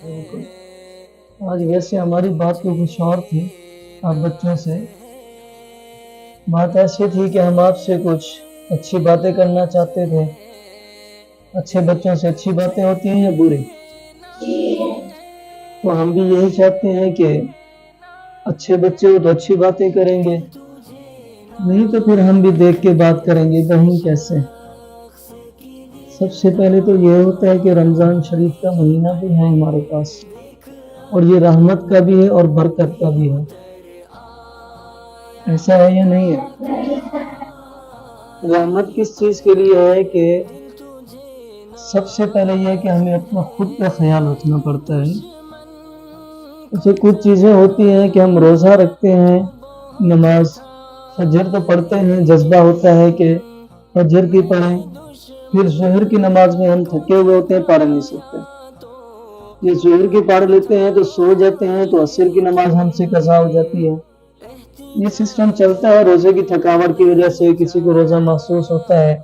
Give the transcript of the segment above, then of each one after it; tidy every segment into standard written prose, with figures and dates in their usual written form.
بالकुल। आज वैसे हमारी बात तो कुछ और थी, आप बच्चों से। बात ऐसी थी कि हम आपसे कुछ अच्छी बातें करना चाहते थे। अच्छे बच्चों से अच्छी बातें होती हैं या बुरी? तो हम भी यही चाहते हैं कि अच्छे बच्चे हो तो अच्छी बातें करेंगे, नहीं तो फिर हम भी देख के बात करेंगे, कहीं कैसे। सबसे पहले तो ये होता है कि रमज़ान शरीफ का महीना भी है हमारे पास, और ये रहमत का भी है और बरकत का भी है। ऐसा है या नहीं है? रहमत किस चीज़ के लिए है कि सबसे पहले ये है कि हमें अपना खुद का ख्याल रखना पड़ता है। जैसे कुछ चीज़ें होती हैं कि हम रोज़ा रखते हैं, नमाज फजर तो पढ़ते हैं, जज्बा होता है कि फजर की पढ़ें, फिर ज़ोहर की नमाज में हम थके हुए होते हैं, पढ़ नहीं सकते। ये ज़ोहर की पढ़ लेते हैं तो सो जाते हैं, तो असर की नमाज हमसे कज़ा हो जाती है। ये सिस्टम चलता है रोज़े की थकावट की वजह से, किसी को रोज़ा महसूस होता है।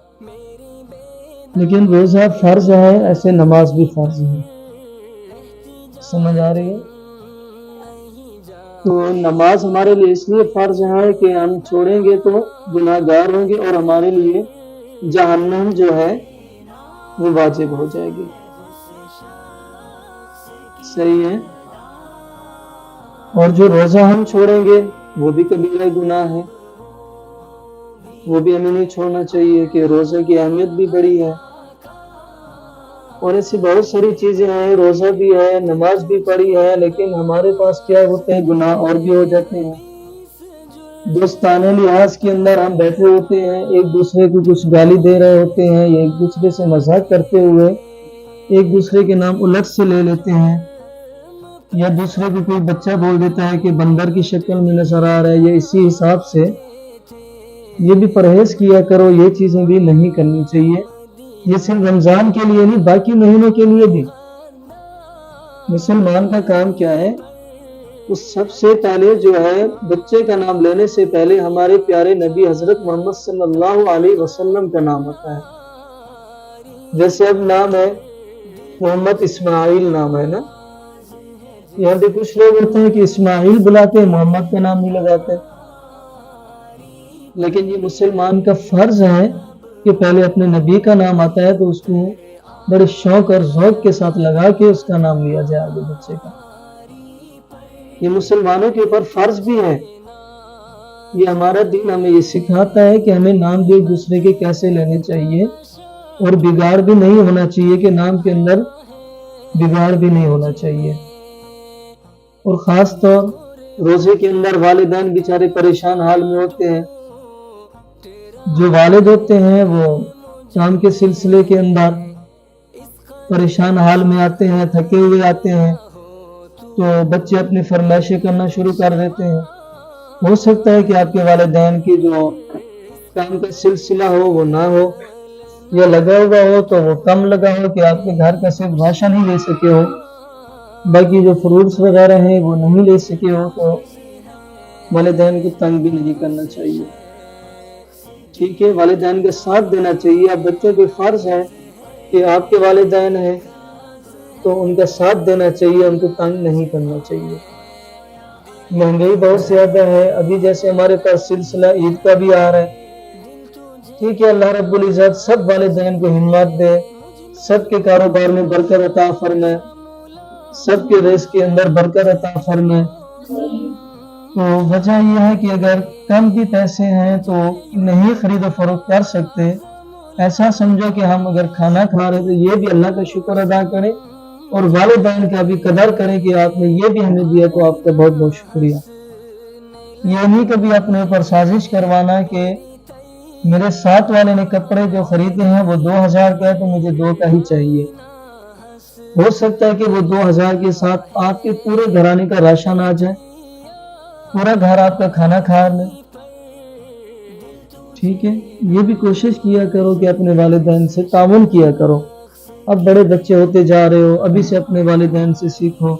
लेकिन रोज़ा फ़र्ज है, ऐसे नमाज भी फ़र्ज है। समझ आ रही है? तो नमाज हमारे लिए इसलिए फ़र्ज है कि हम छोड़ेंगे तो गुनाहगार होंगे, और हमारे लिए जहन्नम जो है वो वाजिब हो जाएगी। सही है। और जो रोज़ा हम छोड़ेंगे वो भी कबीरा गुनाह है, वो भी हमें नहीं छोड़ना चाहिए, कि रोज़े की अहमियत भी बड़ी है। और ऐसी बहुत सारी चीज़ें हैं, रोज़ा भी है, नमाज भी पढ़ी है, लेकिन हमारे पास क्या होते हैं, गुनाह और भी हो जाते हैं। दोस्ताने लिहाज के अंदर हम बैठे होते हैं, एक दूसरे को कुछ गाली दे रहे होते हैं, या एक दूसरे से मजाक करते हुए एक दूसरे के नाम उलट से ले लेते हैं, या दूसरे को कोई बच्चा बोल देता है कि बंदर की शक्ल में नजर आ रहा है, या इसी हिसाब से ये भी परहेज किया करो, ये चीज़ें भी नहीं करनी चाहिए। ये सिर्फ रमज़ान के लिए नहीं, बाकी महीनों के लिए भी। मुसलमान का काम क्या है, तो सबसे पहले जो है बच्चे का नाम लेने से पहले हमारे प्यारे नबी हजरत मोहम्मद सल्लल्लाहु अलैहि वसल्लम का नाम आता है। जैसे अब नाम है मोहम्मद इस्माइल, नाम है ना, यहाँ पे कुछ लोग होते हैं कि इस्माइल बुलाते हैं, मोहम्मद का नाम नहीं लगाते। लेकिन ये मुसलमान का फर्ज है कि पहले अपने नबी का नाम आता है तो उसको बड़े शौक और ज़ौक के साथ लगा के उसका नाम लिया जाए आगे बच्चे का। ये मुसलमानों के ऊपर फर्ज भी है। ये हमारा दीन हमें ये सिखाता है कि हमें नाम भी एक दूसरे के कैसे लेने चाहिए, और बिगाड़ भी नहीं होना चाहिए, कि नाम के अंदर बिगाड़ भी नहीं होना चाहिए। और ख़ास तौर रोज़े के अंदर वालिदैन बेचारे परेशान हाल में होते हैं। जो वालिद होते हैं वो काम के सिलसिले के अंदर परेशान हाल में आते हैं, थके हुए आते हैं, तो बच्चे अपनी फरमाइशें करना शुरू कर देते हैं। हो सकता है कि आपके वालिदैन की जो काम का सिलसिला हो वो ना हो, या लगा हुआ हो तो वो कम लगा हो, कि आपके घर का सिर्फ राशन ही ले सके हो, बाकी जो फ्रूट्स वगैरह हैं वो नहीं ले सके हो, तो वालिदैन को तंग भी नहीं करना चाहिए। ठीक है, वालिदैन का साथ देना चाहिए। अब बच्चों के फर्ज है कि आपके वालिदैन हैं तो उनका साथ देना चाहिए, उनको तंग नहीं करना चाहिए। महंगाई बहुत ज़्यादा है, अभी जैसे हमारे पास सिलसिला ईद का भी आ रहा है। ठीक है, अल्लाह रब्बुल इज़्ज़त सब वालिदैन को हिम्मत दे, सबके कारोबार में बरकत अता फरमाए, सबके रिज़्क़ के अंदर बरकत अता फरमाए। तो वजह यह है कि अगर कम भी पैसे हैं तो नहीं खरीदो फरोख्त कर सकते, ऐसा समझो कि हम अगर खाना खा रहे तो ये भी अल्लाह का शुक्र अदा करें, और वालिदैन का भी कदर करें कि आपने ये भी हमें दिया, तो आपका बहुत बहुत शुक्रिया। ये नहीं कभी अपने ऊपर साजिश करवाना कि मेरे साथ वाले ने कपड़े जो खरीदे हैं वो 2000 का है तो मुझे 2 का ही चाहिए। हो सकता है कि वो 2000 के साथ आपके पूरे घराने का राशन आ जाए, पूरा घर आपका खाना खा ले। ठीक है, ये भी कोशिश किया करो कि अपने वालिदैन से ताउन किया करो। अब बड़े बच्चे होते जा रहे हो, अभी से अपने वालिदैन से सीखो,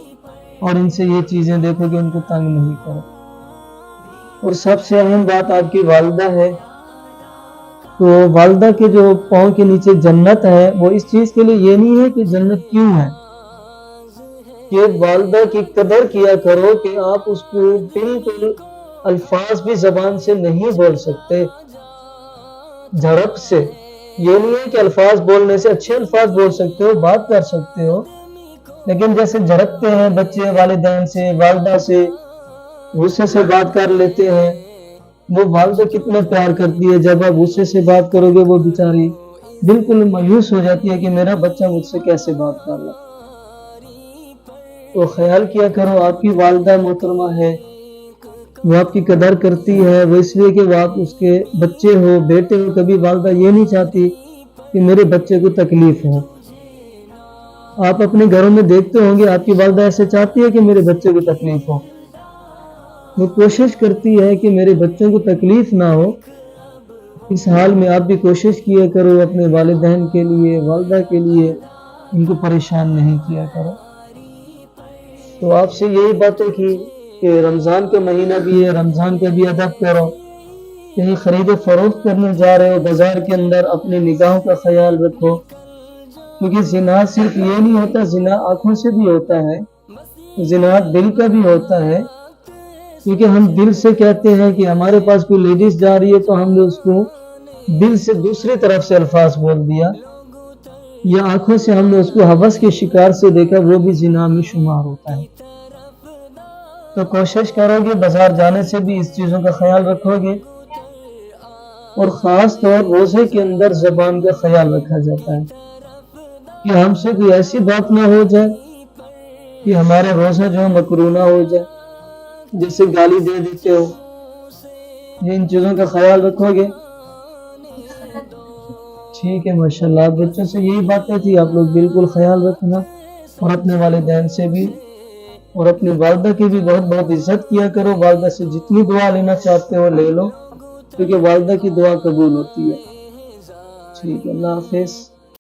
और इनसे ये चीज़ें देखो कि उनको तंग नहीं करो। और सबसे अहम बात आपकी वालिदा है, तो वालिदा के जो पाँव के नीचे जन्नत है, वो इस चीज़ के लिए ये नहीं है कि जन्नत क्यों है, کہ والدہ کی قدر کیا کرو کہ آپ اس کو بالکل الفاظ بھی زبان سے نہیں بول سکتے، جھڑپ سے. یہ نہیں ہے کہ الفاظ بولنے سے اچھے الفاظ بول سکتے ہو، بات کر سکتے ہو، لیکن جیسے جھڑکتے ہیں بچے والدین سے، والدہ سے، غصے سے بات کر لیتے ہیں. وہ والدہ کتنا پیار کرتی ہے، جب آپ غصے سے بات کرو گے وہ بیچاری بالکل مایوس ہو جاتی ہے کہ میرا بچہ مجھ سے کیسے بات کر رہا. تو خیال کیا کرو، آپ کی والدہ محترمہ ہے، وہ آپ کی قدر کرتی ہے. وہ اس لیے کہ وہ آپ اس کے بچے ہو، بیٹے ہو. کبھی والدہ یہ نہیں چاہتی کہ میرے بچے کو تکلیف ہو. آپ اپنے گھروں میں دیکھتے ہوں گے آپ کی والدہ ایسے چاہتی ہے کہ میرے بچے کو تکلیف ہو. وہ کوشش کرتی ہے کہ میرے بچوں کو تکلیف نہ ہو. اس حال میں آپ بھی کوشش کیا کرو اپنے والدین کے لیے، والدہ کے لیے، ان کو پریشان نہیں کیا کرو. تو آپ سے یہی باتیں کی کہ رمضان کا مہینہ بھی ہے، رمضان کا بھی ادب کرو. کہیں خرید و فروخت کرنے جا رہے ہو بازار کے اندر، اپنی نگاہوں کا خیال رکھو، کیونکہ زنا صرف یہ نہیں ہوتا، زنا آنکھوں سے بھی ہوتا ہے، زنا دل کا بھی ہوتا ہے. کیونکہ ہم دل سے کہتے ہیں کہ ہمارے پاس کوئی لیڈیز جا رہی ہے تو ہم نے اس کو دل سے دوسری طرف سے الفاظ بول دیا، یا آنکھوں سے ہم نے اس کو ہوس کے شکار سے دیکھا، وہ بھی زنا میں شمار ہوتا ہے. تو کوشش کرو گے بازار جانے سے بھی اس چیزوں کا خیال رکھو گے. اور خاص طور روزے کے اندر زبان کا خیال رکھا جاتا ہے کہ ہم سے کوئی ایسی بات نہ ہو جائے کہ ہمارا روزہ جو مکروہ نہ ہو جائے، جیسے گالی دے دیتے ہو. یہ ان چیزوں کا خیال رکھو گے. ٹھیک ہے، ماشاءاللہ. آپ بچوں سے یہی باتیں تھی، آپ لوگ بالکل خیال رکھنا، اور اپنے والدین سے بھی اور اپنی والدہ کی بھی بہت بہت عزت کیا کرو. والدہ سے جتنی دعا لینا چاہتے ہو لے لو، کیونکہ والدہ کی دعا قبول ہوتی ہے. ٹھیک ہے، اللہ حافظ.